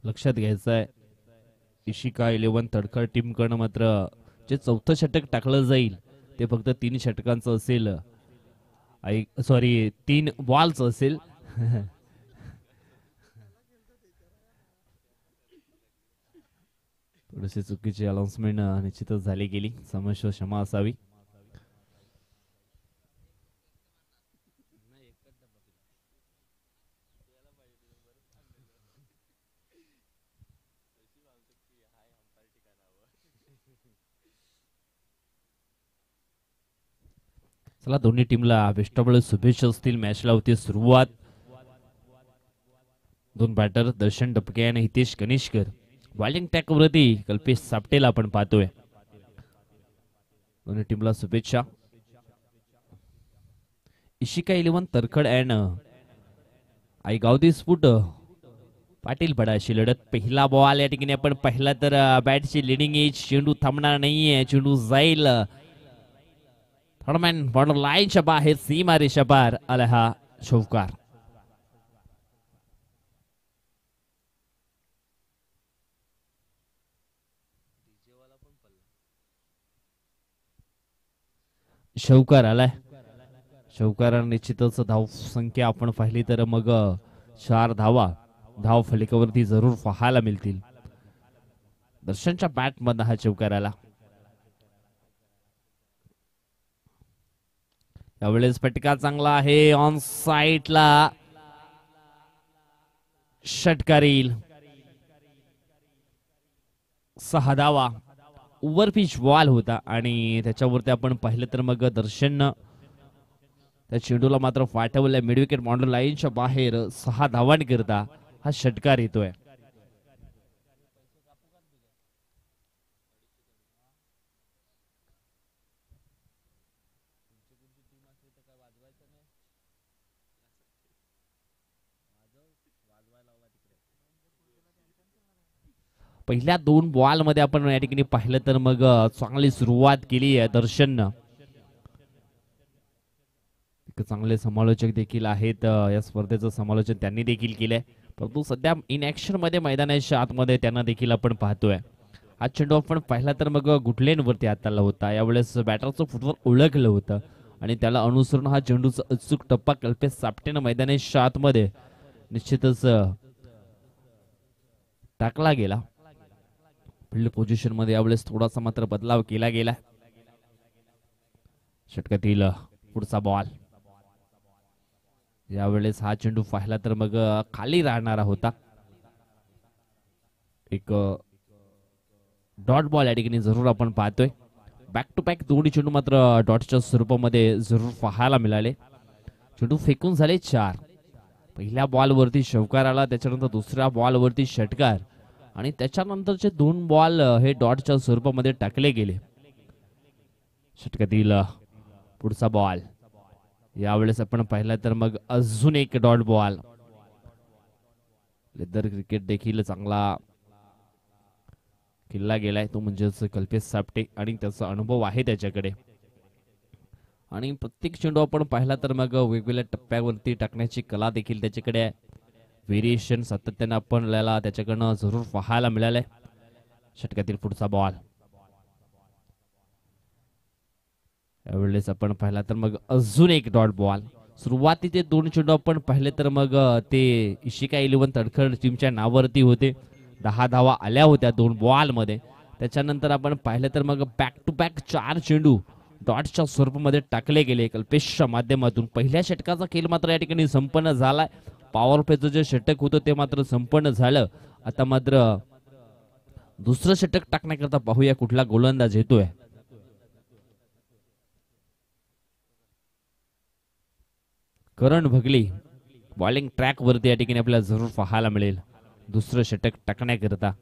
लक्षात घ्यायचं आहे इशिका 11 तडखर टीम कडनं मात्र जे चौथं षटक टाकलं जाईल ते फक्त 3 षटकांचं असेल. सॉरी 3 बॉलचं असेल. थोडीशी चुकीची अनाउन्समेंट निश्चितच झाली गेली, समस्या क्षमा असावी. चला दोन्ही टीमला बेस्ट ऑफ लक शुभेच्छा असतील. मॅचला होती सुरुवात. दोन बॅटर दर्शन डपके आणि हितेश कनिष्कर. बॉलिंग टॅक वरती कल्पेश सापटेला आपण पाहतोय. दोन्ही टीमला शुभेच्छा. इशिका 11 तरखड अँड आईगावदी स्फुट पाटील पडाशी लढत. पहिला बॉल या ठिकाणी आपण पाहिला तर बॅटची लिडिंग एज. चेंडू थांबणार नाहीये, चेंडू जाईल थर्डमॅन बॉर्डर लाईनच्या बाहेर, सीमा रेषा पार आला हा शौकार. शौकार आलाय. शौकारानं निश्चितच धाव संख्या आपण पाहिली तर मग 4 धावा धाव फलिकावरती जरूर पाहायला मिळतील. दर्शनच्या बॅट मधनं हा चौकार आला. यावेळेस फटका चांगला आहे, ऑन साईडला षटकार येईल. 6 धावा. ओव्हरपिच बॉल होता आणि त्याच्यावरती आपण पाहिलं तर मग दर्शन त्या चेंडूला मात्र पाठवलं मिड विकेट बॉर्डर लाईनच्या बाहेर. 6 धावांकरता हा षटकार येतोय. पहिल्या 2 बॉल मध्ये आपण या ठिकाणी पाहिलं तर मग चांगली सुरुवात केली आहे दर्शननं. चांगले समालोचक देखील आहेत, या स्पर्धेचं समालोचन त्यांनी देखील केलंय, परंतु सध्या इन ऍक्शन मध्ये मैदानाच्या आतमध्ये त्यांना देखील आपण पाहतोय. हा चेंडू आपण पाहिला तर मग गुटलेन वरती हाताला होता. यावेळेस बॅटरचं फुटवर्क ओळखलं होतं आणि त्याला अनुसरून हा चेंडूचा अचूक टप्पा कल्पेश सापटेनं मैदानाच्या आतमध्ये निश्चितच टाकला गेला. फील्ड पोझिशन मध्ये यावेळेस थोडासा मात्र बदलाव केला गेला. षटकातील पुढचा बॉल. यावेळेस हा चेंडू पाहिला तर मग खाली राहणारा होता. एक डॉट बॉल या ठिकाणी जरूर आपण पाहतोय. बॅक टू बॅक दोन्ही चेंडू मात्र डॉटच्या स्वरूपामध्ये जरूर पाहायला मिळाले. चेंडू फेकून झाले 4. पहिल्या बॉलवरती शौकार आला, त्याच्यानंतर दुसऱ्या बॉलवरती षटकार आणि त्याच्यानंतरचे 2 बॉल हे डॉटच्या स्वरूपामध्ये टाकले गेले. षटकातील पुढचा बॉल. यावेळेस आपण पाहिला तर मग अजून एक डॉट बॉल. लेदर क्रिकेट देखील चांगला किल्ला गेलाय तो म्हणजेच कल्पेश सापटे आणि त्याचा अनुभव आहे त्याच्याकडे. आणि प्रत्येक चेंडू आपण पाहिला तर मग वेगवेगळ्या टप्प्यावरती टाकण्याची कला देखील त्याच्याकडे आहे. व्हेरिएशन सातत्याने आपल्याला त्याच्याकडनं जरूर पाहायला मिळालंय. षटकातील पुढचा बॉल. यावेळेस आपण पाहिला तर मग अजून एक डॉट बॉल. सुरुवातीचे 2 चेंडू आपण पाहिले तर मग ते इशिका 11 तडखड टीमच्या नावावरती होते. 10 धावा आल्या होत्या 2 बॉल मध्ये. त्याच्यानंतर आपण पाहिलं तर मग बॅक टू बॅक 4 चेंडू डॉटच्या स्वरूपामध्ये टाकले गेले कल्पेशच्या माध्यमातून. पहिल्या षटकाचा खेळ मात्र या ठिकाणी संपन्न झालाय. पॉवर प्लेचं जे षटक होतं ते मात्र संपन्न झालं. आता मात्र दुसरं षटक टाकण्याकरता पाहूया कुठला गोलंदाज येतोय. करण भगली बॉलिंग ट्रॅक वरती या ठिकाणी आपल्याला जरूर पाहायला मिळेल दुसरं षटक टाकण्याकरता.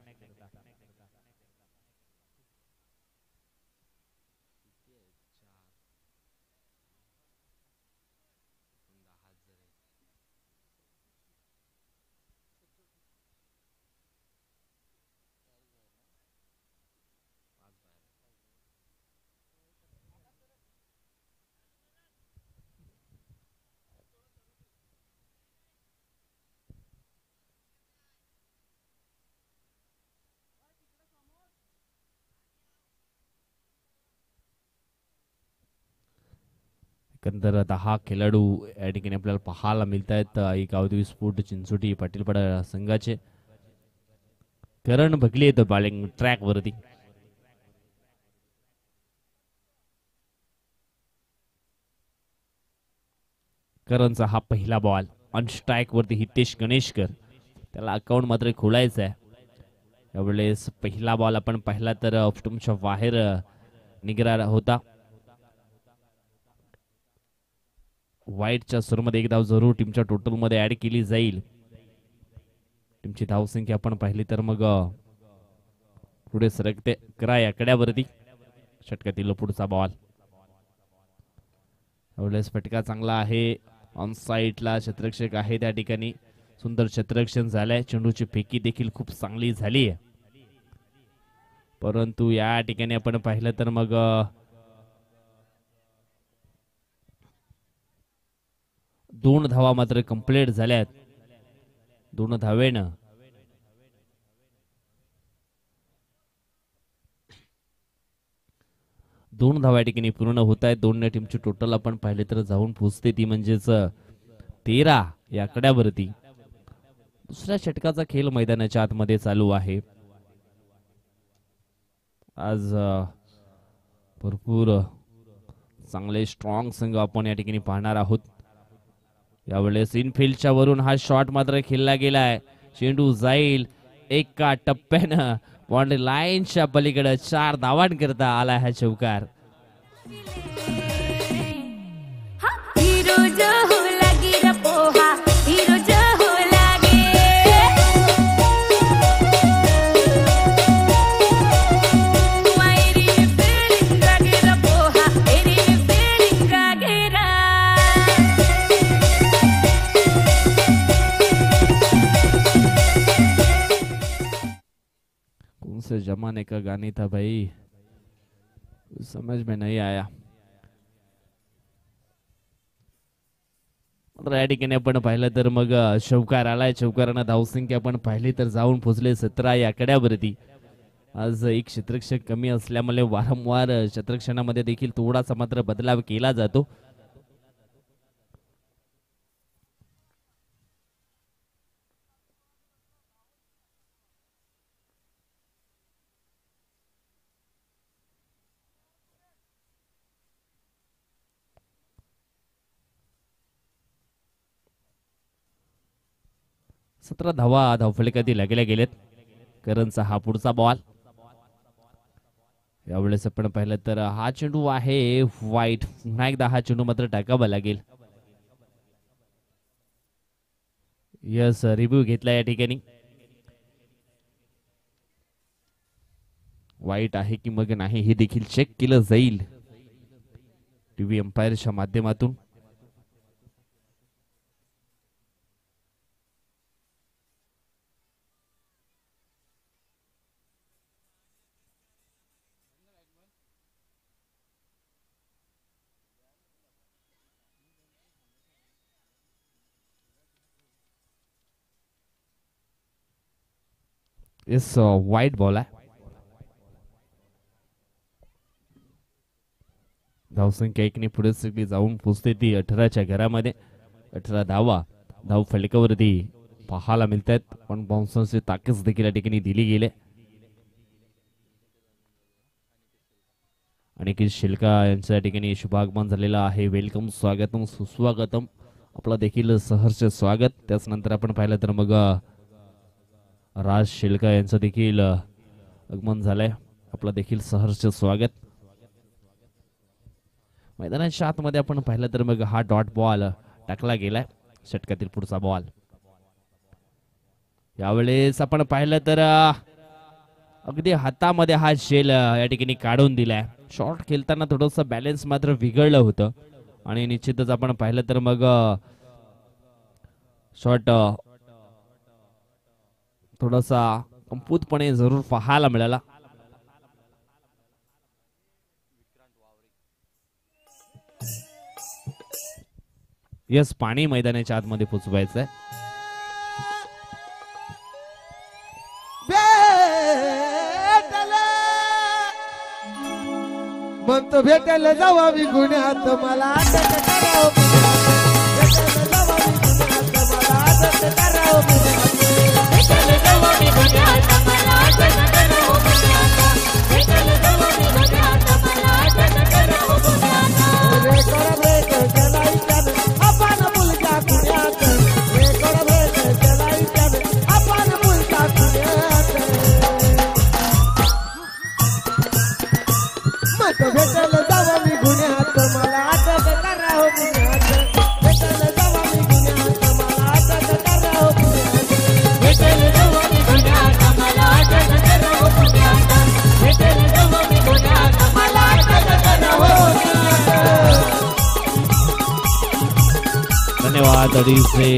एकंदर 10 खेळाडू या ठिकाणी आपल्याला पाहायला मिळत आहेत. एक अवधवी स्फोट चिंचोटी पाटीलपाडा संघाचे. करण भगले येतो बॉलिंग ट्रॅक वरती. करणचा हा पहिला बॉल ऑन स्ट्राईक वरती हितेश गणेशकर. त्याला अकाउंट मात्र खोलायचं आहे. यावेळेस पहिला बॉल आपण पाहिला तर ऑफस्टंपच्या बाहेर निघाला होता. वाईटच्या सुरूमध्ये एक धाव जरूर टीमच्या टोटल मध्ये ऍड केली जाईल. टीमची धावसंख्या आपण पाहिली तर मग पुढे सरकते 11 आकड्यावरती. षटकातील पुढचा बॉल. यावेळेस फटका चांगला आहे. ऑन साईडला क्षेत्ररक्षक आहे त्या ठिकाणी. सुंदर क्षेत्ररक्षण झालंय. चेंडूची फेकी देखील खूप चांगली झाली आहे. परंतु या ठिकाणी आपण पाहिलं तर मग 2 धावा मात्र कंप्लीट झाल्यात. 2 धावेनं 2 धावा या ठिकाणी पूर्ण होत आहेत. 2 टीमची टोटल आपण पाहिले तर जाऊन पोहोचते ती म्हणजेच 13 या आकड्यावरती. दुसऱ्या षटकाचा खेळ मैदानाच्या आतमध्ये चालू आहे. आज भरपूर चांगले स्ट्रॉंग संघ आपण या ठिकाणी पाहणार आहोत. यावेळेस इनफिल्डच्या वरून हा शॉट मात्र खेळला गेलाय. चेंडू जाईल एका टप्प्यानं बाउंड्री लाईनच्या पलीकडे 4 धावांकरता आला हा चौकार. से जमाने का गाने था भाई, समझ में नहीं आया. या ठिकाणी आपण पाहिलं तर मग चौकार आलाय. चौकारानं धावसंख्या आपण पाहिली तर जाऊन पोहोचले 17 या आकड्यावरती. आज एक क्षेत्ररक्षक कमी असल्यामुळे वारंवार क्षेत्ररक्षणामध्ये देखील थोडासा मात्र बदलाव केला जातो. सतरा धावा धावफलकातील लागल्या गेलेत. करणचा हा पुढचा बॉल. यावेळेस आपण पाहिलं तर हा चेंडू आहे वाईट. पुन्हा एकदा हा चेंडू मात्र टाकावा लागेल. यस, रिव्ह्यू घेतला या ठिकाणी. वाईट आहे की मग नाही हे देखील चेक केलं जाईल टीव्ही अंपायरच्या माध्यमातून. येस, वाईट बॉल आहे. धावसंख्या 1 ने पुढे सगळी जाऊन पोहोचते ती 18च्या घरामध्ये. 18 धावा धाव फलकावरती पाहायला मिळत आहेत. पण बाउन्सर्सची ताकद देखील या ठिकाणी दिली गेली. आणि शिल्का यांच्या या ठिकाणी शुभागमन झालेला आहे. वेलकम, स्वागतम, सुस्वागतम. आपला देखील सहर्ष स्वागत. त्याच नंतर आपण पाहिलं तर मग राज शिल्का यांचं देखील आगमन झालंय. आपला देखील सहर्ष स्वागत. मैदानाच्या आतमध्ये आपण पाहिलं तर मग हा डॉट बॉल टाकला गेलाय. षटकातील पुढचा बॉल. यावेळेस आपण पाहिलं तर अगदी हातामध्ये हा शेल या ठिकाणी काढून दिलाय. शॉट खेळताना थोडस बॅलन्स मात्र बिघडलं होतं आणि निश्चितच आपण पाहिलं तर मग शॉट थोडासा कमकुवतपणे जरूर पाहायला मिळाला. यस, पाणी मैदानाच्या आतमध्ये पोचवायचंय. मग तो भेटायला जावा मी गुन्ह्यात मला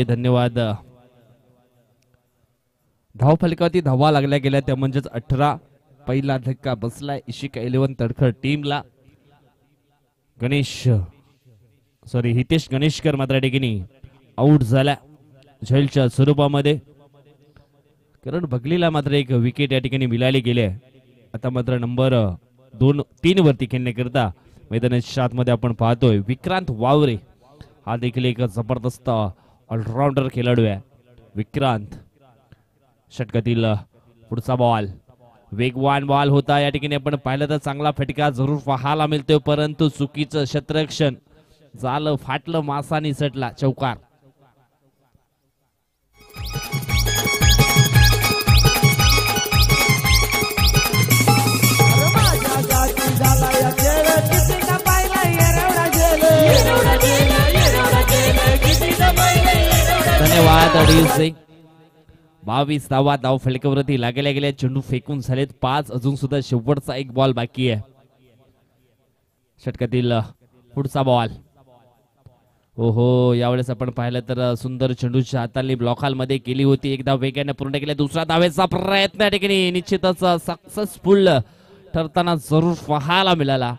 धन्यवाद. धाव फलकावरती धावा लागल्या गेल्या त्या म्हणजेच 18. पहिला धक्का बसलाय इशिका 11 तडखर टीमला. हितेश गणेशकर मात्र या ठिकाणी आउट झाला झेलच्या स्वरूपामध्ये. करण बगलीला मात्र एक विकेट या ठिकाणी मिळाली गेली आहे. आता मात्र नंबर 2-3 वरती खेळण्याकरता मैदानाच्या आतमध्ये आपण पाहतोय विक्रांत वावरे. हा देखील एक जबरदस्त ऑलराऊंडर खेळाडू आहे विक्रांत. षटकातील पुढचा बॉल वेगवान बॉल होता या ठिकाणी आपण पाहिलं तर चांगला फटका जरूर पाहायला मिळतोय परंतु चुकीचं क्षेत्ररक्षण झालं, फाटलं, मासा निसटला. चौकार. धन्यवाद. 22 धावा धाव फलकावरती लागल्या गेल्या. चेंडू फेकून झालेत 5. अजून सुद्धा शेवटचा एक बॉल बाकी आहे. षटकातील पुढचा बॉल. ओहो, यावेळेस आपण पाहिलं तर सुंदर चेंडूच्या हाताने ब्लॉक हॉल मध्ये केली होती. एकदा वेगाने पूर्ण केल्या. दुसरा धावेचा प्रयत्न या ठिकाणी निश्चितच सक्सेसफुल ठरताना जरूर पाहायला मिळाला.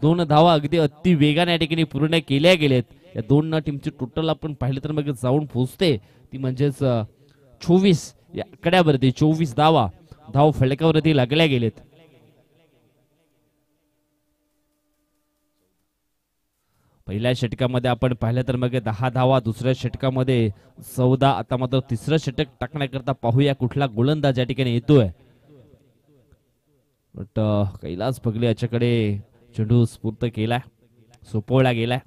2 धावा अगदी अति वेगाने या ठिकाणी पूर्ण केल्या गेलेत. या 2 टीमची टोटल आपण पाहिलं तर मग जाऊन पोहोचते ती म्हणजेच 24 या आकड्यावरती 24 धावा धाव फलकावरती लागल्या गेलेत. पहिल्या षटकामध्ये आपण पाहिलं तर मग 10 धावा, दुसऱ्या षटकामध्ये 14. आता मात्र तिसरं षटक टाकण्याकरता पाहूया कुठला गोलंदाज या ठिकाणी येतोय. बट कैलास बगले याच्याकडे चेंडू स्फूर्त केलाय, सोपवला गेलाय.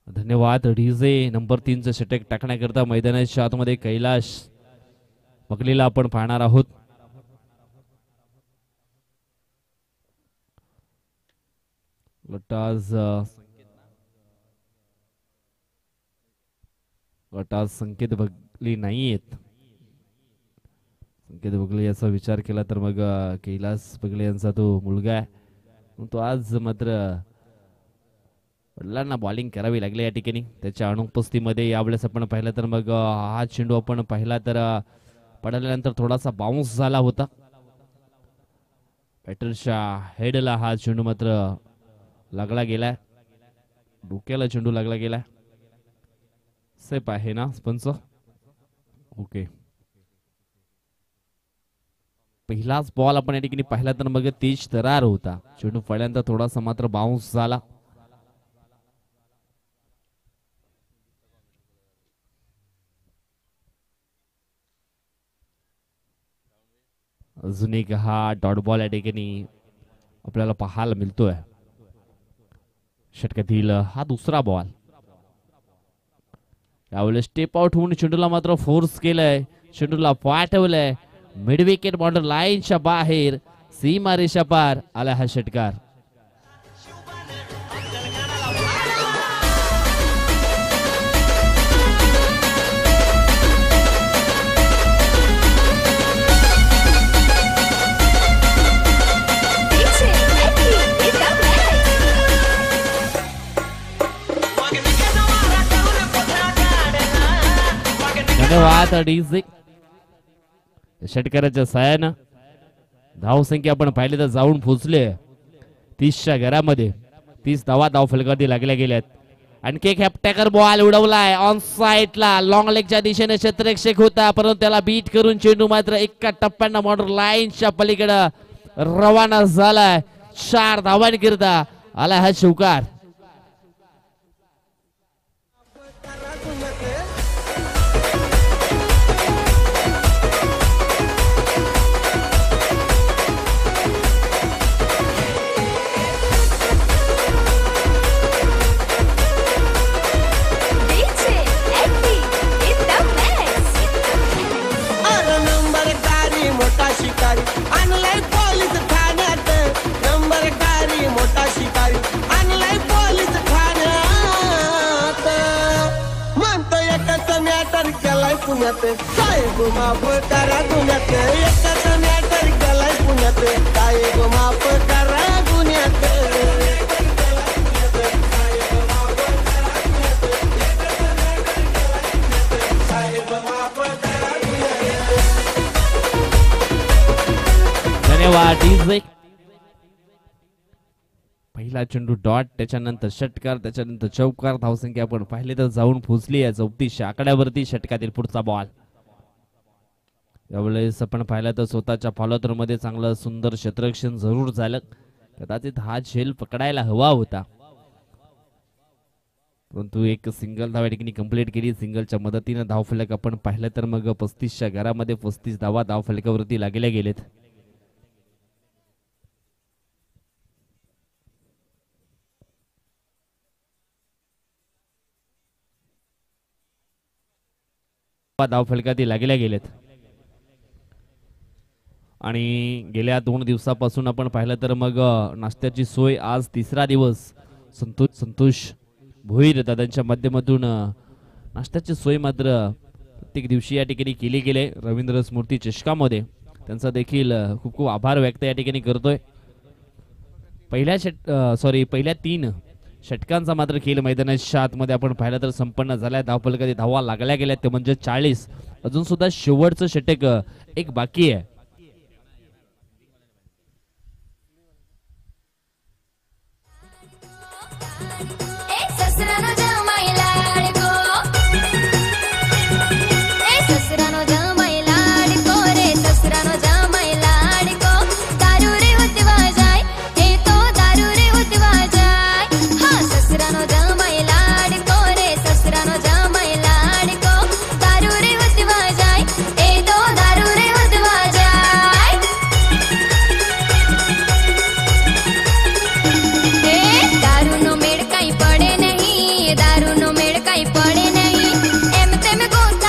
धन्यवाद. डीजे नंबर 3चं षटक टाकण्याकरता मैदानाच्या आतमध्ये कैलाश बगलेला आपण पाहणार आहोत. गटाज संकेत बगली नाहीयेत. संकेत बगले याचा विचार केला तर मग कैलास बगले यांचा तो मुलगा आहे तो आज मात्र वडिलांना बॉलिंग करावी लागली या ठिकाणी त्याच्या अनुपस्थितीमध्ये. यावेळेस आपण पाहिलं तर मग हा चेंडू आपण पाहिला तर पडल्यानंतर थोडासा बाउन्स झाला होता. बॅटरच्या हेडला हा चेंडू मात्र लागला गेलाय, डोक्याला चेंडू लागला गेलाय. सेफ आहे ना पंच? ओके. पहिलाच बॉल आपण या ठिकाणी पाहिला तर मग तेज तरार होता. चेंडू पडल्यानंतर थोडासा मात्र बाउन्स झाला. अजून एक हा डॉट बॉल या ठिकाणी आपल्याला पाहायला मिळतोय. षटकातील हा दुसरा बॉल. यावेळेस स्टेप आउट होऊन चेंडूला मात्र फोर्स केलंय, चेंडूला पाठवलंय मिड विकेट बॉर्डर लाईनच्या बाहेर, सीमा रेषा पार आला हा षटकार. धन्यवाद डीजे. षटकाराच्या साहाय्यानं धावसंख्या आपण पाहिले तर जाऊन पोहोचले 30च्या घरामध्ये. 30 धावा धाव फलकावरती लागल्या गेल्यात. आणखी एक हॅपटॅकर बॉल उडवलाय ऑन साइडला. लॉंग लेगच्या दिशेने क्षेत्ररक्षक होता परंतु त्याला बीट करून चेंडू मात्र एका टप्प्यानं बॉर्डर लाईनच्या पलीकडे रवाना झालाय. 4 धावांकरिता आला हा चौकार. शिकारी आणलाय पोलीस ठाण्यात. नंबरदारी मोठा शिकारी आणलाय पोलीस ठाण्यात. म्हणतो एकच मॅटर केलाय पुण्यात. साहेब माफ करा गुन्ह्यात. एकच मॅटर केलाय पुण्यात. साहेब माफ करा गुन्ह्यात. साहेब माफ करा गुन्ह्यात. धन्यवाद डीजे. पहिला चेंडू डॉट, त्याच्यानंतर षटकार, त्याच्यानंतर चौकार. धावसंख्या आपण पाहिले तर जाऊन पोहोचली आहे 34 आकड्यावरती. षटकातील पुढचा बॉल. यावेळेस आपण पाहिलं तर स्वतःच्या फॉलोथ्रो मध्ये चांगलं सुंदर क्षेत्ररक्षण जरूर झालं. कदाचित हा झेल पकडायला हवा होता परंतु एक सिंगल धाव या ठिकाणी कंप्लीट केली. सिंगलच्या मदतीने धाव फलक आपण पाहिलं तर मग 35च्या घरामध्ये 35 धावा धाव फलकावरती लागल्या गेलेत. धाव फलकाती लागल्या गेलेत आणि गेल्या 2 दिवसापासून आपण पाहिलं तर मग नाश्त्याची सोय आज 3रा दिवस संतोष भोईर दादांच्या माध्यमातून नाश्त्याची सोय मात्र प्रत्येक दिवशी या ठिकाणी केली गेले. रवींद्र स्मृती चषकामध्ये त्यांचा देखील खूप खूप आभार व्यक्त या ठिकाणी करतोय. पहिल्या 3 षटकांचा मात्र खेळ मैदानाच्या आतमध्ये आपण पाहिलं तर संपन्न झालाय. धावफलकात धावा लागल्या गेल्या ते म्हणजे 40. अजून सुद्धा शेवटचं षटक एक बाकी आहे.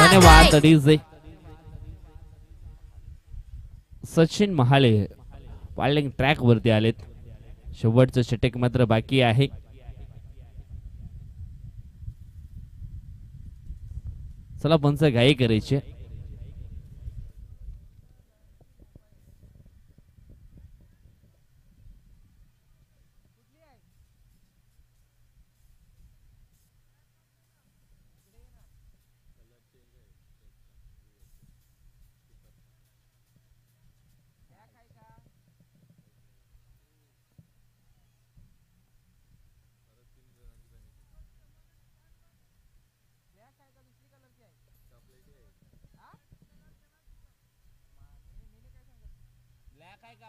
धन्यवाद DJ. Sachin Mahale bowling track वरती आलेत. शेवटचं षटक मात्र बाकी आहे. चला पंच घाई करायची.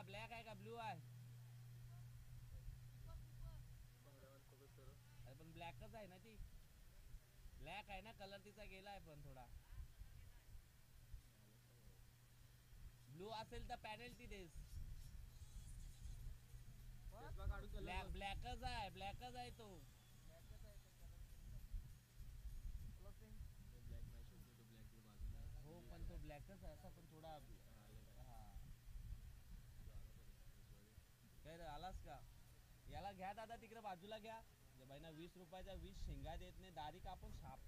ब्लॅक आहे का ब्लू आहे? अरे पण ब्लॅकच आहे ना ती. ब्लॅक आहे ना कलर तिचा गेलाय पण थोडा. ब्लू असेल तर पेनल्टी देस. ब्लॅकच आहे तो. हो पण तो ब्लॅकच आहे असा पण थोडा. आलास का? याला घ्या दादा तिकडे बाजूला घ्या. भाई ना 20 रुपयाचा 20 शेंगा देत नाही. दारी कापून साप.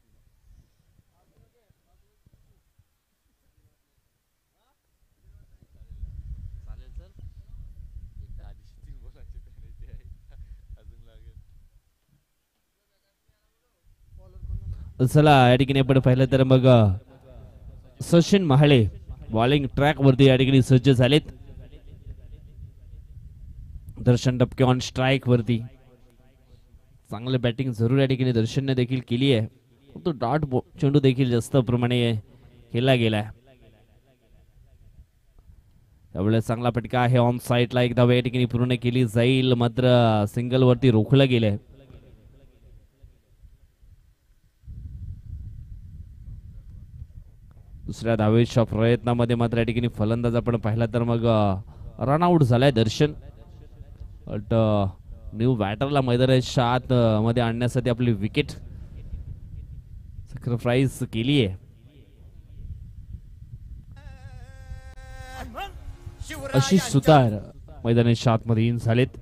चालेल सर. चला या ठिकाणी आपण पाहिलं तर मग सचिन महाळे बॉलिंग ट्रॅक वरती या ठिकाणी सज्ज झालेत. दर्शन डबके ऑन स्ट्राईक वरती. चांगले बॅटिंग जरूर या ठिकाणी दर्शनने देखील केली आहे. तो डॉट चेंडू देखील जास्त प्रमाणे केला गेलाय. त्यावेळेस चांगला फटका आहे ऑन साईडला. एक धाव या ठिकाणी पूर्ण केली जाईल, मात्र सिंगल वरती रोखलं गेलंय. दुसऱ्या धावेच्या प्रयत्नामध्ये मात्र या ठिकाणी फलंदाज आपण पाहिला तर मग रनआउट झालाय दर्शन. बट न्यू बॅटरला मैदानाच्या आत मध्ये आणण्यासाठी आपली विकेट सॅक्रिफाईस केली आहे. आशिष सुतार मैदानाच्या आतमध्ये इन झालेत.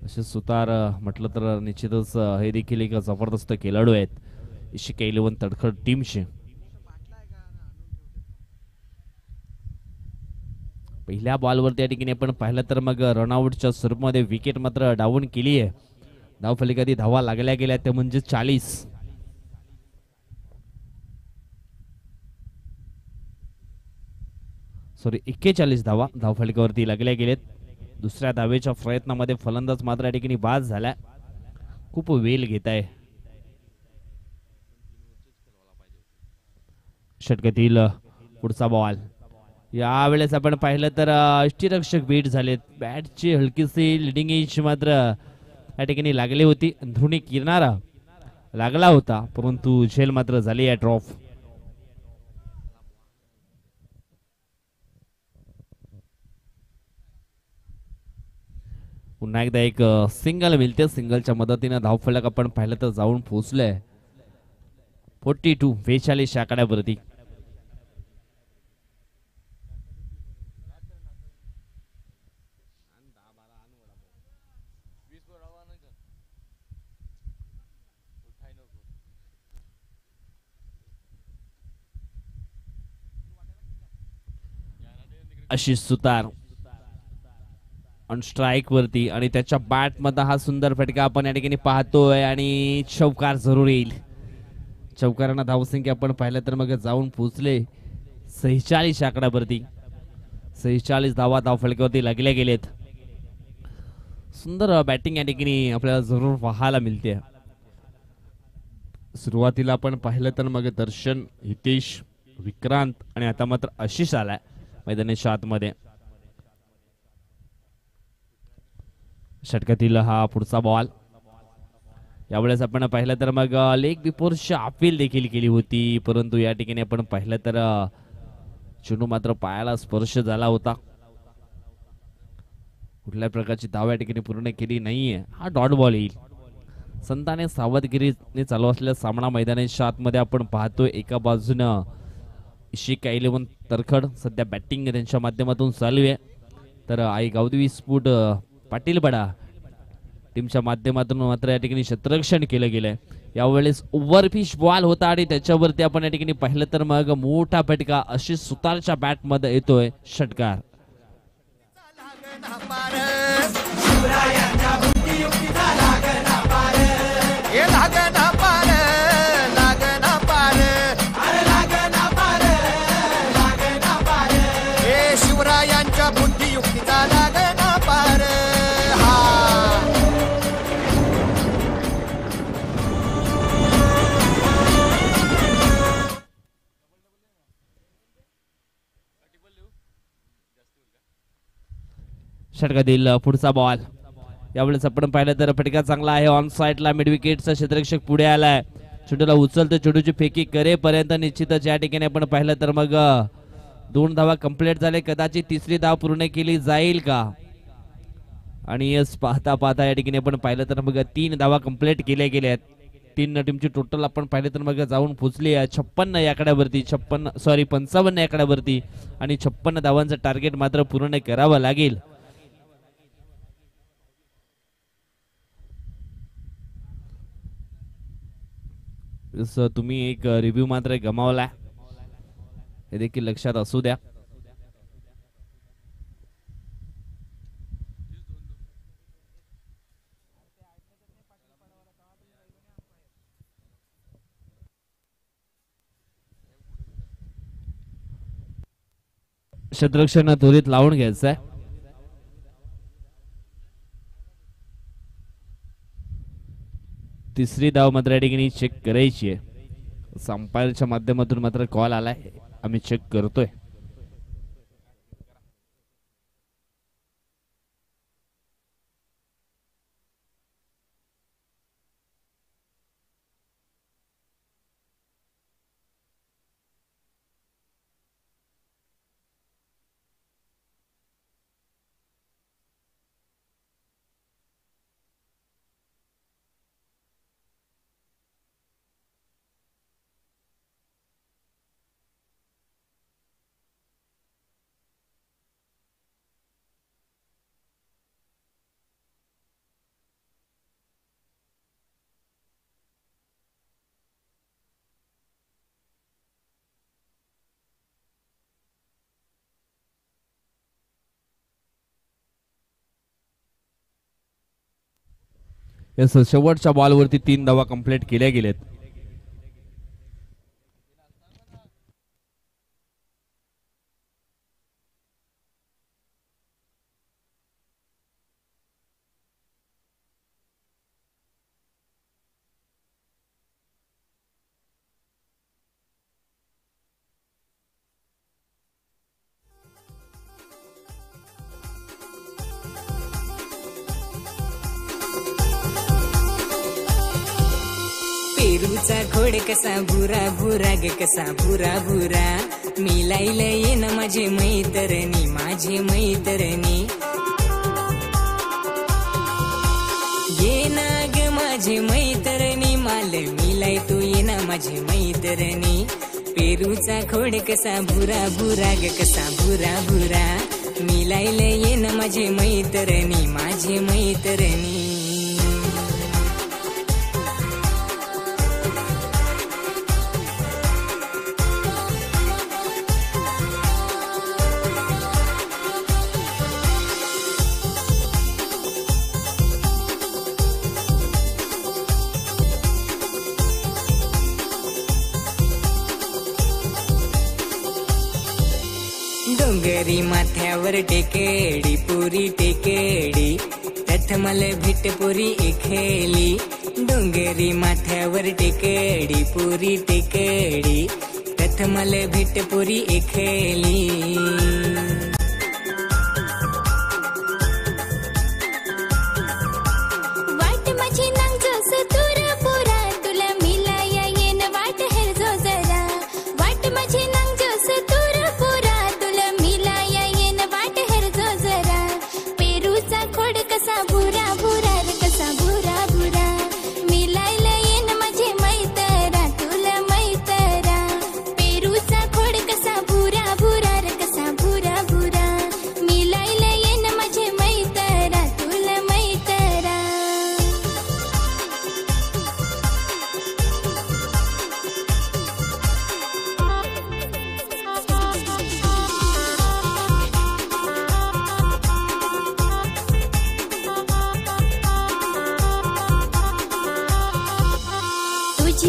आशिष सुतार म्हटलं तर निश्चितच हे देखील एक जबरदस्त खेळाडू आहेत इशिका 11 तडखड टीमचे. पहिल्या बॉलवरती या ठिकाणी आपण पाहिलं तर मग रनआउटच्या स्वरूपामध्ये विकेट मात्र डाऊन केली आहे. धाव फलकाधी धावा लागल्या गेल्या ते म्हणजे 40. सॉरी 41 धावा धाव फलकावरती लागल्या गेलेत. दुसऱ्या धावेच्या प्रयत्नामध्ये फलंदाज मात्र या ठिकाणी बाद झाला. खूप वेल घेत आहे. षटकातील पुढचा बॉल. यावेळेस आपण पाहिलं तर यष्टीरक्षक बीट झालेत. बॅटची हलकीशी लिडिंग एज मात्र या ठिकाणी लागली होती. अंधरुणी किनारा लागला होता, परंतु झेल मात्र झाली आहे ड्रॉप. पुन्हा एकदा एक सिंगल मिळते. सिंगलच्या मदतीने धावफलक आपण पाहिलं तर जाऊन पोहोचलंय 42 आकड्यावरती. आशिष सुतार ऑन स्ट्राईक वरती आणि त्याच्या बॅट मध्ये हा सुंदर फटका आपण या ठिकाणी पाहतोय आणि चौकार जरूर येईल. चौकारांना धावसंख्या आपण पाहिलं तर मग जाऊन पोहोचले 46 आकड्यावरती. 46 धावा धाव फलकावरती लागल्या गेलेत. सुंदर बॅटिंग या ठिकाणी आपल्याला जरूर पाहायला मिळते. सुरुवातीला आपण पाहिलं तर मग दर्शन, हितेश, विक्रांत आणि आता मात्र आशिष आलाय मैदानाच्या आतमध्ये. षटकातील हा पुढचा बॉल. यावेळेस आपण पाहिलं तर मग लेग बिफोरची अपील देखील केली होती, परंतु या ठिकाणी आपण पाहिलं तर चेंडू मात्र पायाला स्पर्श झाला होता. कुठल्या प्रकारची धाव या ठिकाणी पूर्ण केली नाहीये. हा डॉट बॉल येईल. संताने सावधगिरीने चालू असलेला सामना मैदानाच्या आतमध्ये आपण पाहतोय. एका बाजूनं इशिका 11 तरखड सध्या बॅटिंग त्यांच्या माध्यमातून चालू आहे, तर आई गावदेवी स्फोट पाटील बडा टीमच्या माध्यमातून मात्र या ठिकाणी क्षेत्ररक्षण केलं गेलंय. यावेळेस ओव्हरपिच बॉल होता आणि त्याच्यावरती आपण या ठिकाणी पाहिलं तर मग मोठा फटका आशिष सुतारच्या बॅट मध्ये येतोय. षटकार. शिवरायांच्या बुद्धियुक्तीचा लागना पार. षटकातील पुढचा बॉल. यावेळेस आपण पाहिलं तर फटका चांगला आहे ऑन साइडला. मिड विकेटचा क्षेत्ररक्षक पुढे आलाय. चेंडूला उचलतो. चेंडूची फेकी करेपर्यंत निश्चितच या ठिकाणी आपण पाहिलं तर मग 2 धावा कंप्लीट झाले. कदाचित तिसरी धाव पूर्ण केली जाईल का, आणि यस पाहता पाहता या ठिकाणी आपण पाहिलं तर मग 3 धावा कंप्लीट केल्या गेल्या. 3 टीमची टोटल आपण पाहिलं तर मग जाऊन पोहोचली आहे 56 या आकड्यावरती. 55 या आकड्यावरती आणि 56 धावांचं टार्गेट मात्र पूर्ण करावं लागेल. तुम्ही एक रिव्ह्यू मात्र गमावला हे देखील लक्षात असू द्या. क्षेत्ररक्षण त्वरित लावून घ्यायचं आहे. तिसरी धाव मात्र या ठिकाणी चेक करायची आहे. अंपायरच्या माध्यमातून मात्र कॉल आलाय, आम्ही चेक करतोय. यस, शेवटच्या बॉलवरती 3 धावा कंप्लीट केल्या गेलेत. पेरूचा खोड कसा भुरा भुरा ग कसा भुरा भुरा, मिलायला ये ना माझे मैतरणी माझे मैतरणी, ये ना ग माझे मैतरणी माल मिलाय तू ये ना माझे मैतरणी. पेरूचा खोड कसा भुरा भुरा ग कसा भुरा भुरा, मिलायला ये ना माझे मैतरणी माझे मैतरणी. डोंगरी माथ्यावर टेकेडी पुरी टेकेडी, त्यात मला भेट पुरी एखेली. डोंगरी माथ्यावर टेकेडी पुरी टेकेडी, त्यात मला भेट पुरी एखेली.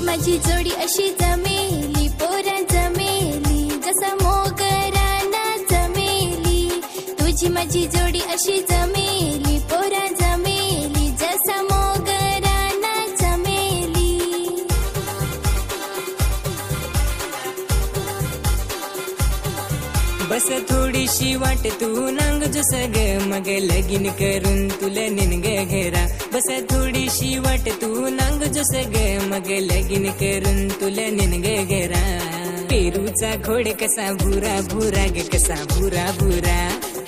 माझी जोडी अशी जमेली पोरा जमेली, जसा मोगराना जमेली. तुझी माझी जोडी अशी जमेली पोरा जमेली, जसा मोगराना जमेली. बस थोडीशी वाट तू नांग जुस ग, मग लगीन करून तुला निनग घरा. बस थोडीशी वाट तू नांग जुस ग, मग लगीन करून तुला निनग घरा. पेरूचा खोड कसा भुरा भुरा ग कसा भुरा भुरा,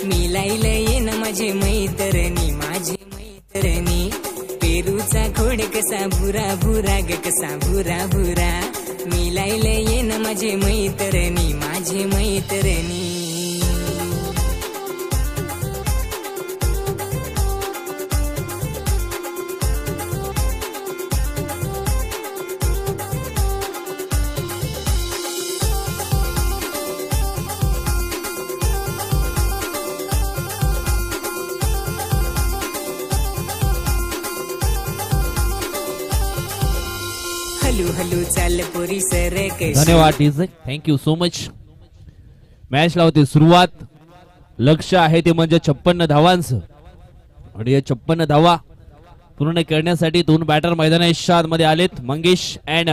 मिलायला ये ना माझे मैतरणी माझे मैतरणी. पेरूचा खोड कसा भुरा भुरा ग कसा भुरा भुरा, मिलायला ये ना माझे मैतरणी माझे मैतरणी. हलू हलू चाल पोरी सरक. धन्यवाद डीजे, थँक्यू सो मच. मॅचला होती सुरुवात. लक्ष आहे ते म्हणजे 56 धावांचं आणि या 56 धावा पूर्ण करण्यासाठी दोन बॅटर मैदानात मध्ये आलेत, मंगेश अँड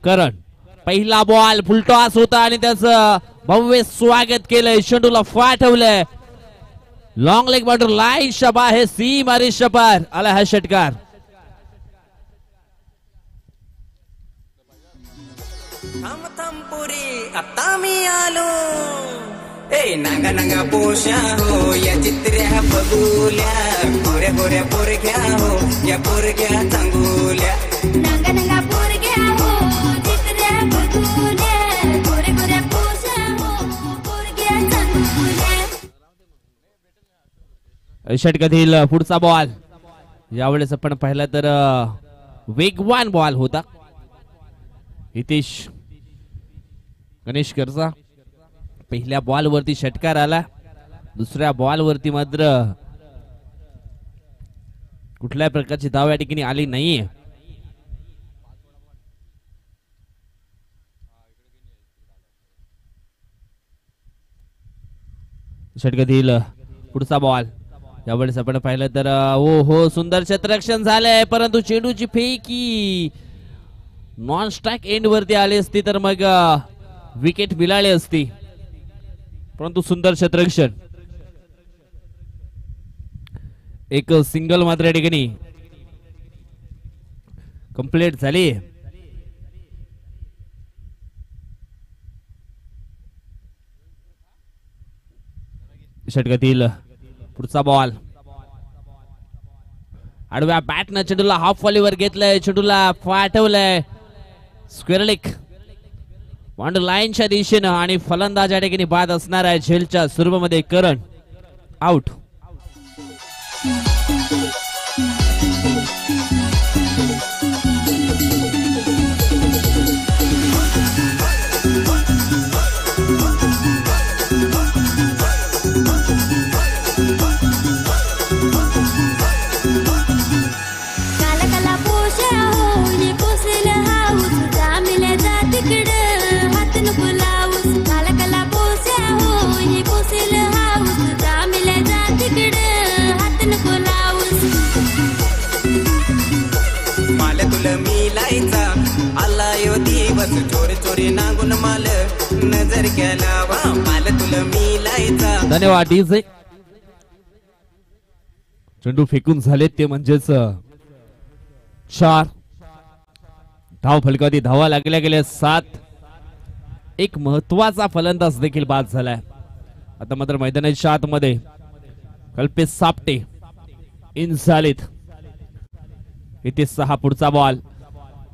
करण. पहिला बॉल फुलटॉस होता आणि त्याचं भव्य स्वागत केलंय, चेंडूला फाटवलंय. Long leg border line Shaba आहे, सी मारी शपार आला हा षटकार. थांब थांब पोरी आता मी आलो, ए नांगा नांगा पोशा हो या चित्र्या बघूल्या, गोऱ्या गोऱ्या पोरग्या हो या पोरग्या चांगुल्या. नंगा नंगा पोरग्या हो चित्र्या बघूल्या, गोरे गोरे पोशा हो पोरग्या चांगुल्या. षटकातील पुढचा बॉल यावेळेस आपण पाहिला तर वेगवान बॉल होता. हितेश गणेश करचा पहिल्या बॉल वरती षटकार आला, दुसऱ्या बॉल वरती मात्र कुठल्याही प्रकारची धाव या ठिकाणी आली नाहीये. षटकातील पुढचा बॉल यावेळेस आपण पाहिलं तर ओ हो सुंदर क्षेत्ररक्षण झालंय, परंतु चेंडूची फेकी नॉन स्ट्राइक एंड वरती आली असती तर मग विकेट मिळाली असती, परंतु सुंदर क्षेत्ररक्षण. एक सिंगल मात्र या ठिकाणी कंप्लीट झाली. षटकातील पुढचा बॉल आडव्या बॅटनं चेंडूला हाफ व्हॉलीवर घेतलंय, चेंडूला फाटवलंय स्क्वेअर लेग बॉन्ड लाईनच्या दिशेनं आणि फलंदाज या ठिकाणी बाद असणार आहे. झेलच्या सुरुवातीमध्ये करण आउट. चोरी चोरी नागून माल नजर केला वा माल तुला मिलायचा. धन्यवाद डीजे. चेंडू फेकून झाले ते म्हणजेच 4 धाव फलकावरती धावा लागल्या गेल्या 7. एक महत्वाचा फलंदाज देखील बाद झालाय. आता मात्र मैदानाच्या आतमध्ये कल्पेश सापटे इन झालेत. इथे 6 पुढचा बॉल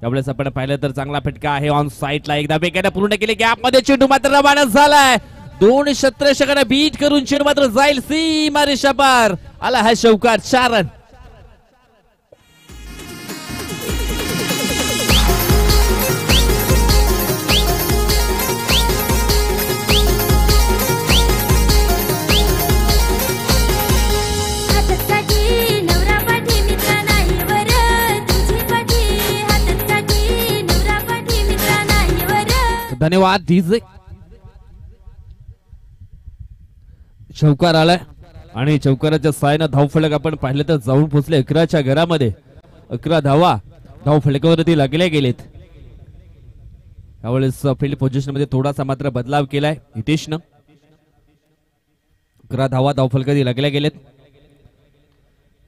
यावेळेस आपण पाहिलं तर चांगला फटका आहे ऑन साईडला, एकदा बेकायदा पूर्ण केले गॅप मध्ये चेंडू मात्र रवाना झालाय. 2 क्षेत्ररक्षकांना बीट करून चेंडू मात्र जाईल सीमा रेषापार आला हा शौकार. 4 रन. धन्यवाद डीजे. चौकार आलाय आणि चौकाराच्या साहाय्यानं धावफलक आपण पाहिलं तर जाऊन पोहोचले 11च्या घरामध्ये. 11 धावा धावफलकावरती लागल्या गेलेत. यावेळेस फील्ड पोझिशन मध्ये थोडासा मात्र बदलाव केलाय हितेशनं. 11 धावा धावफलकावरती लागल्या गेलेत.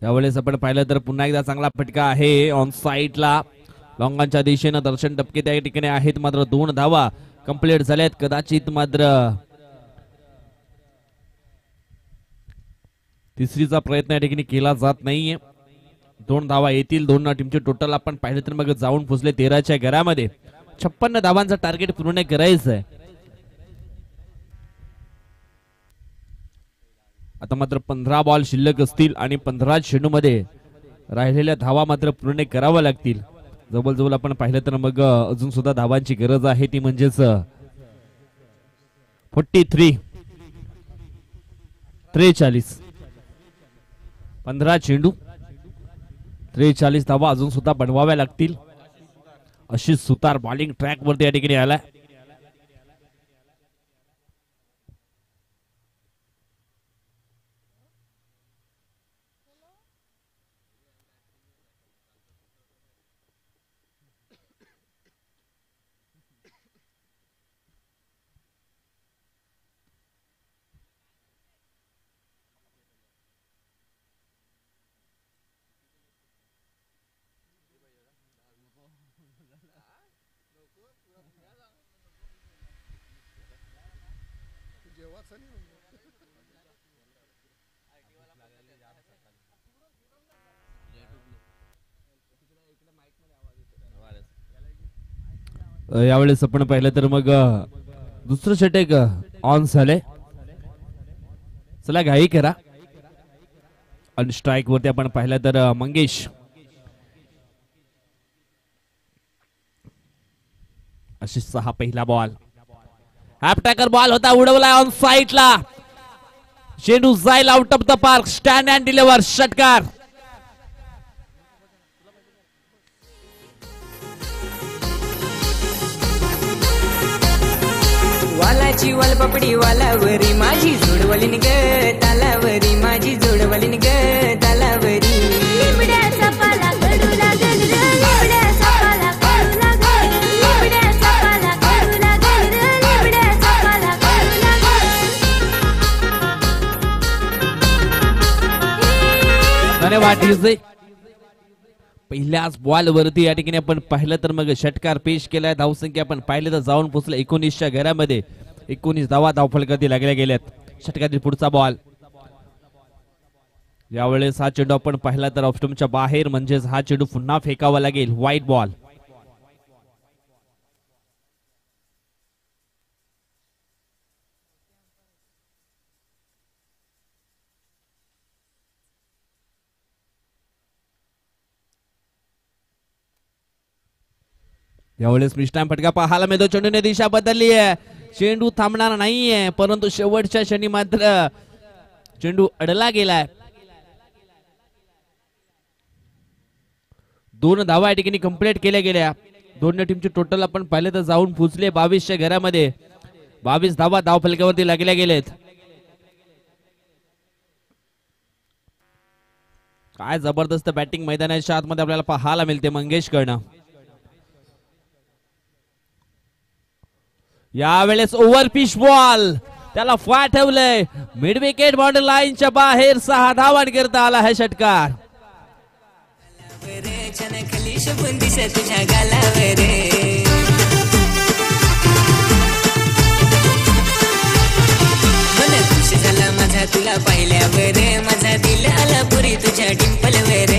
यावेळेस आपण पाहिलं तर पुन्हा एकदा चांगला फटका आहे ऑन साईडला लॉंगांच्या दिशेनं. दर्शन टपके त्या ठिकाणी आहेत, मात्र 2 धावा कंप्लीट झाल्यात. कदाचित मात्र तिसरीचा प्रयत्न या ठिकाणी केला जात नाहीये. 2 धावा येतील. 2 टीमचे टोटल आपण पाहिलं तर मग जाऊन पोहोचले 13च्या घरामध्ये. 56 धावांचं टार्गेट पूर्ण करायचं आहे. आता मात्र 15 बॉल शिल्लक असतील आणि 15 चेंडूमध्ये राहिलेल्या धावा मात्र पूर्ण कराव्या लागतील. जवळजवळ आपण पाहिलं तर मग अजून सुद्धा धावांची गरज आहे, ती म्हणजेच 43. 15 चेंडू 43 धावा अजून सुद्धा बनवाव्या लागतील. अशी सुतार बॉलिंग ट्रॅक वरती या ठिकाणी आलाय. यावेळेस आपण पाहिलं तर मग दुसरं षटक ऑन झाले. चला घाई करा. आणि स्ट्राईक वरती आपण पाहिलं तर मंगेश अशी 6 पहिला बॉल. हॅपटॅकर बॉल होता, उडवला ऑन साईडला. चेंडू जाईल out of the park. Stand and deliver षटकार. वालाची वालपापडी वालावरी माझी जोडवलीन ग तालावरी माझी जोडवलीन ग तालावरी. लिंबड्याचा पाला कडू लागल ग, लिंबड्याचा पाला कडू लागल, लिंबड्याचा पाला कडू लागल ग, लिंबड्याचा पाला कडू लागल. धन्यवाद डीजे. पहिल्याच बॉल वरती या ठिकाणी आपण पाहिलं तर मग षटकार पेश केलाय. धावसंख्या आपण पाहिलं तर जाऊन पोहोचलं 19च्या घरामध्ये. 19 धावा धावफलकावरती लागल्या गेल्यात. षटकातील पुढचा बॉल. यावेळेस हा चेंडू आपण पाहिला तर ऑफस्टमच्या बाहेर, म्हणजेच हा चेंडू पुन्हा फेकावा लागेल. वाईट बॉल. यावेळेस मिष्टाम फटका पाहायला मिळतो. चेंडूने दिशा बदलली आहे. चेंडू थांबणार नाहीये, परंतु शेवटच्या क्षणी मात्र चेंडू अडला गेलाय. 2 धावा या ठिकाणी कंप्लीट केल्या गेल्या. दोन्ही टीमचे टोटल आपण पाहिले तर जाऊन पोहोचले 22च्या घरामध्ये. 22 धावा धावफलकावरती लागल्या गेलेत. काय जबरदस्त बॅटिंग मैदानाच्या आतमध्ये आपल्याला पाहायला मिळते मंगेश कडनं. यावेळेस ओव्हर पिच बॉल, त्याला ठेवलंय मिड विकेट बाउंड्री लाईनच्या बाहेर. 6 धावांकरता आला है षटकार. खाली शोभून दिसत तुझ्या गालावर मन खुश झाला माझा तुला पाहिल्यावर. माझा दिल आला पुरी तुझ्या डिंपलवर.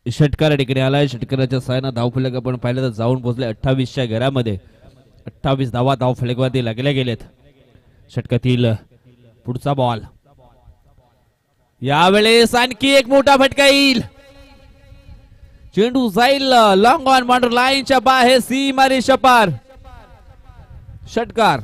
षटकार ठिकाणी आलाय. षटकाराच्या साहाय्याने धावफलक आपण पाहिलं तर जाऊन पोहोचले 28च्या घरामध्ये. 28 धावा धावफलकावरती लागल्या गेलेत. षटकातील पुढचा बॉल. यावेळेस आणखी एक मोठा फटका येईल. चेंडू जाईल लॉंग ऑन बाउंड्री लाईनच्या बाहेर. सीमारी शपार. षटकार.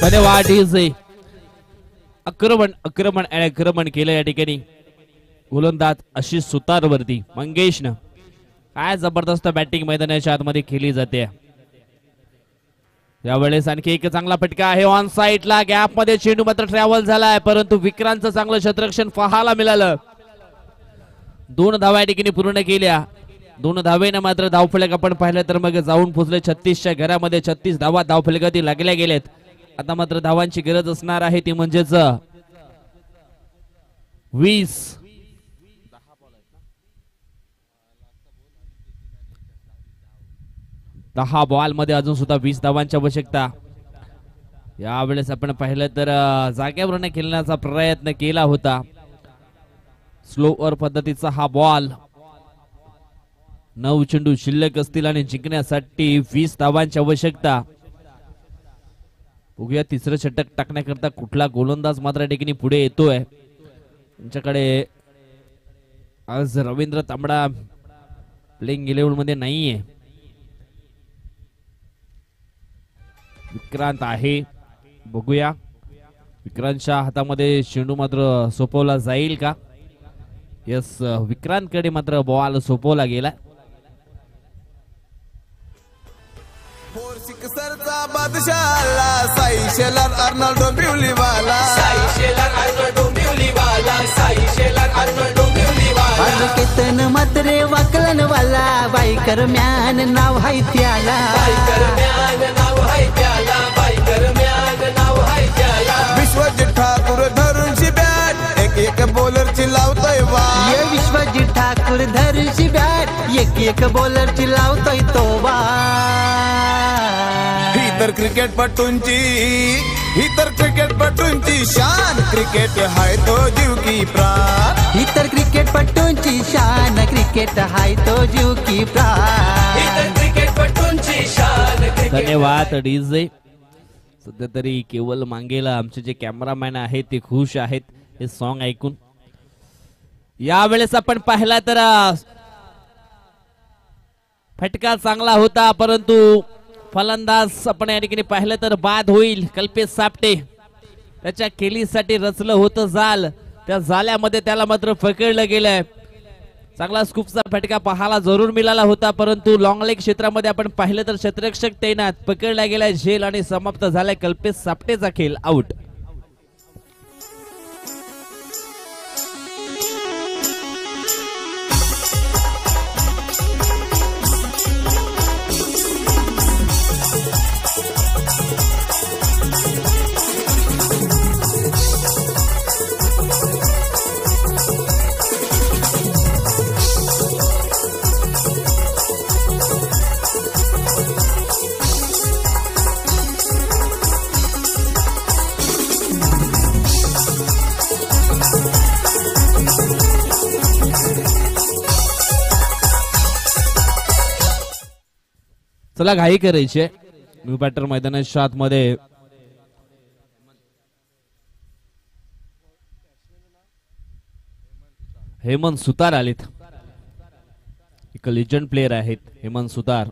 धन्यवाद डीजे. आक्रमण केलं या ठिकाणी गोलंदाज आशिष सुतारवरती मंगेशनं. काय जबरदस्त बॅटिंग मैदानाच्या आतमध्ये केली जाते. यावेळेस आणखी एक चांगला फटका आहे ऑन साईडला. गॅप मध्ये चेंडू मात्र ट्रॅव्हल झालाय, परंतु विक्रांतचं चांगलं क्षेत्ररक्षण पाहायला मिळालं. 2 धावा या ठिकाणी पूर्ण केल्या. 2 धावेनं मात्र धावफलक आपण पाहिलं तर मग जाऊन पोहोचले 36च्या घरामध्ये. 36 धावा धावफलकावरती लागल्या गेलेत. आता मात्र धावांची गरज असणार आहे, ती म्हणजेच 20. 10 बॉल मध्ये अजून सुद्धा 20 धावांची आवश्यकता. यावेळेस आपण पाहिलं तर जाग्यावरून खेळण्याचा प्रयत्न केला होता. स्लो ओव्हर पद्धतीचा हा बॉल. 9 चेंडू शिल्लक असतील आणि जिंकण्यासाठी 20 धावांची आवश्यकता. बघूया तिसरं षटक टाकण्याकरता कुठला गोलंदाज मात्र ठिकाणी पुढे येतोय. त्यांच्याकडे आज रवींद्र तांबडा प्लेइंग 11 मध्ये नाहीये. विक्रांत आहे. बघूया विक्रांतच्या हातामध्ये चेंडू मात्र सोपवला जाईल का. यस, विक्रांतकडे मात्र बॉल सोपवला गेला. फोर सिक्सरचा बादशाह आला, साई शेलार अर्नाल्डो बिवलीवाला, साई शेलार अर्नाल्डो बिवलीवाला, साई शेलार अर्नाल्डो बिवलीवाला. केतन मात्रे वाकलन वाला, बाईकर म्यान नाव हाय त्याला, बाईकर म्यान नाव हाय त्याला, बाईकर म्यान नाव हाय त्याला. विश्वजित ठाकूर धरूनची बॅट, एक एक बॉलरची लावतोय वाट. ये विश्वजित ठाकूर धरशी बॅट, एक एक बॉलरची लावतोय तो ही तर क्रिकेटपटूंची, ही तर क्रिकेटपटूंची शान. क्रिकेट हाय तो जीव की प्राण, इतर क्रिकेटपटूंची शान. क्रिकेट हाय तो जीव की प्राण. ही तर क्रिकेटपटूंची शान. धन्यवाद डीजे. सध्या तरी केवळ मांगेला आमचे जे कॅमेरामॅन आहेत ते खुश आहेत हे सॉन्ग ऐकून. यावेळेस आपण पाहिला तर फटका चांगला होता, परंतु फलंदाज आपण या ठिकाणी पाहिलं तर बाद होईल. कल्पेश सापटे त्याच्या केलीसाठी रचलं होतं जाल, त्या जाल्यामध्ये त्याला मात्र पकडलं गेलंय. चांगला स्कूपचा फटका पाहायला जरूर मिळाला होता, परंतु लॉंग लेग क्षेत्रामध्ये आपण पाहिलं तर क्षेत्ररक्षक तैनात. पकडला गेलाय झेल आणि समाप्त झालाय कल्पेश सापटेचा खेळ. आउट. चला घाई करायची. न्यू बॅटर मैदानाच्या आतमध्ये हेमंत सुतार आलेत. एक लिजंड प्लेयर आहेत हेमंत सुतार.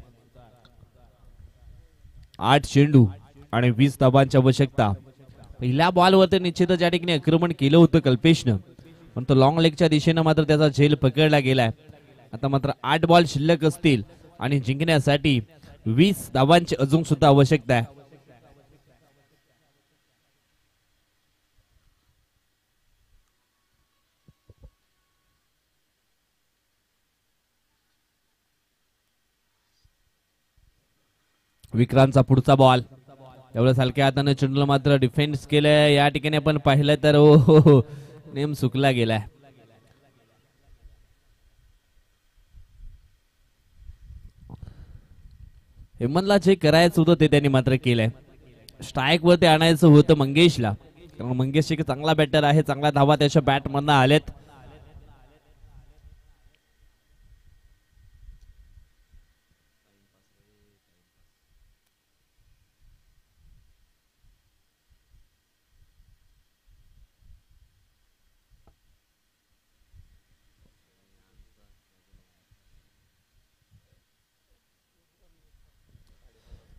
8 चेंडू आणि 20 धावांची आवश्यकता. पहिल्या बॉलवरती निश्चितच या ठिकाणी आक्रमण केलं होतं कल्पेशनं, पण तो लॉंग लेगच्या दिशेनं मात्र त्याचा झेल पकडला गेलाय. आता मात्र 8 बॉल शिल्लक असतील आणि जिंकण्यासाठी 20 धावांची अजून सुद्धा आवश्यकता आहे. विक्रांतचा पुढचा बॉल. एवढं हलक्या हाताने चेंडूला मात्र डिफेन्स केलंय. या ठिकाणी आपण पाहिलं तर नेम चुकला गेलाय. हेमंतला जे करायचं होतं ते त्यांनी मात्र केलंय. स्ट्राईक वरती आणायचं होतं मंगेशला, कारण मंगेश एक चांगला बॅटर आहे. चांगला धावा त्याच्या बॅट मधनं आलेत.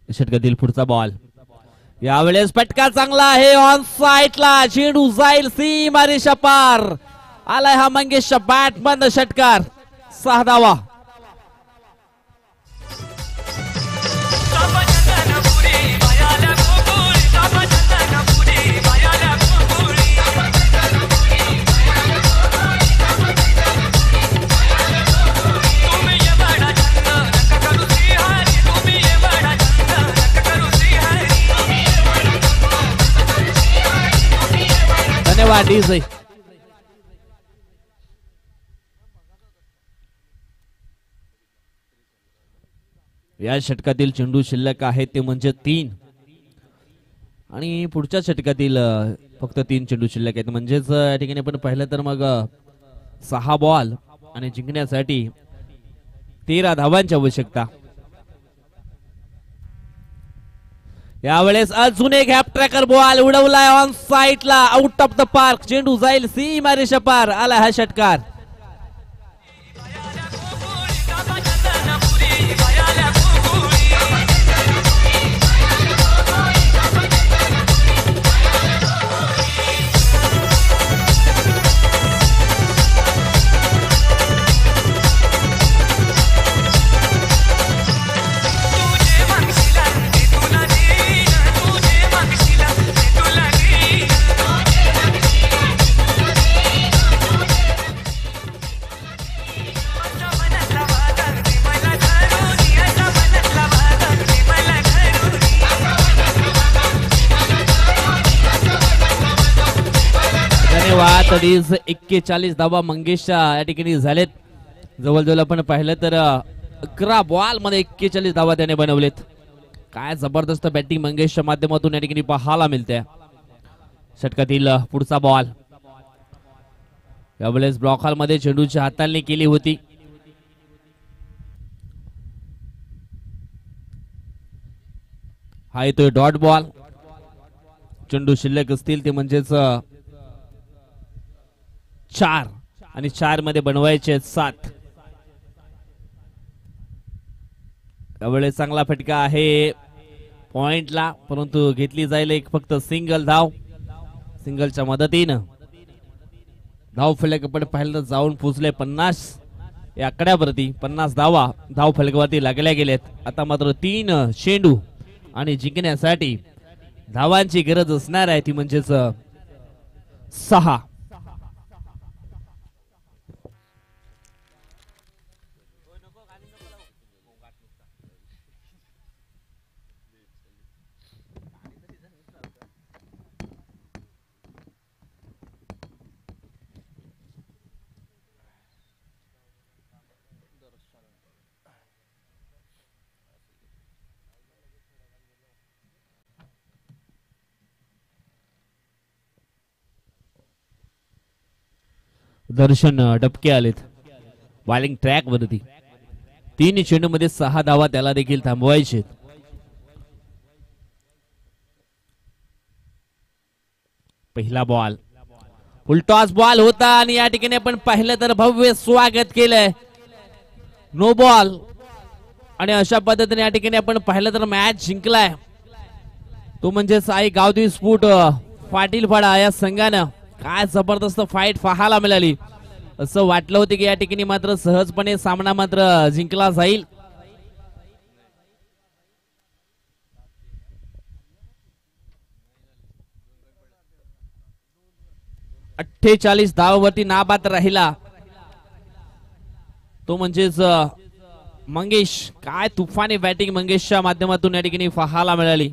षटकातील पुढचा बॉल. यावेळेस फटका चांगला आहे ऑन साइडला. चेंडू जाईल सीमारेषा पार. आलाय हा मंगेशच्या बॅट बंद षटकार. 6 धावा. धन्यवाद डीजे. या षटकातील चेंडू शिल्लक आहे ते म्हणजे 3 आणि पुढच्या षटकातील फक्त 3 चेंडू शिल्लक आहेत. म्हणजेच या ठिकाणी आपण पाहिलं तर मग 6 बॉल आणि जिंकण्यासाठी 13 धावांची आवश्यकता. यावेळेस अजून एक हॅप ट्रॅकर बॉल उडवलाय ऑन साइडला, आउट ऑफ द पार्क. चेंडू जाईल सीमारेषा पार. आला हा षटकार. धन्यवाद. 41 धावा मंगेशच्या या ठिकाणी झालेत. जवळजवळ आपण पाहिलं तर 11 बॉल मध्ये 41 धावा त्याने बनवलेत. काय जबरदस्त बॅटिंग मंगेशच्या माध्यमातून या ठिकाणी पाहायला मिळते. षटकातील पुढचा बॉल यावेळेस ब्लॉक हॉल मध्ये चेंडूची हाताळणी केली होती. हा येतोय डॉट बॉल. चेंडू शिल्लक असतील ते म्हणजेच 4 आणि 4 मध्ये बनवायचे 7. त्यावेळेस चांगला फटका आहे पॉइंटला, परंतु घेतली जाईल एक फक्त सिंगल धाव. सिंगलच्या मदतीनं धाव फलक आपण पाहिलं तर जाऊन पोहोचले 50 या आकड्यावरती. 50 धावा धाव फलकावरती लागल्या गेलेत. आता मात्र 3 चेंडू आणि जिंकण्यासाठी धावांची गरज असणार आहे ती म्हणजेच 6. दर्शन डबके आलेत बॉलिंग ट्रॅक वरती. 3 चेंडू मध्ये 6 धावा त्याला देखील थांबवायचे. पहिला बॉल फुलटॉस बॉल होता आणि या ठिकाणी आपण पाहिलं तर भव्य स्वागत केलंय. नो बॉल आणि अशा पद्धतीने या ठिकाणी आपण पाहिलं तर मॅच जिंकलाय तो म्हणजे साई गावदी स्फूट पाटीलपाडा या संघानं. काय जबरदस्त फाईट पाहायला मिळाली. असं वाटलं होतं की या ठिकाणी मात्र सहजपणे सामना मात्र जिंकला जाईल. अठ्ठेचाळीस धावावरती नाबाद राहिला तो म्हणजेच मंगेश. काय तुफानी बॅटिंग मंगेशच्या माध्यमातून या ठिकाणी पाहायला मिळाली.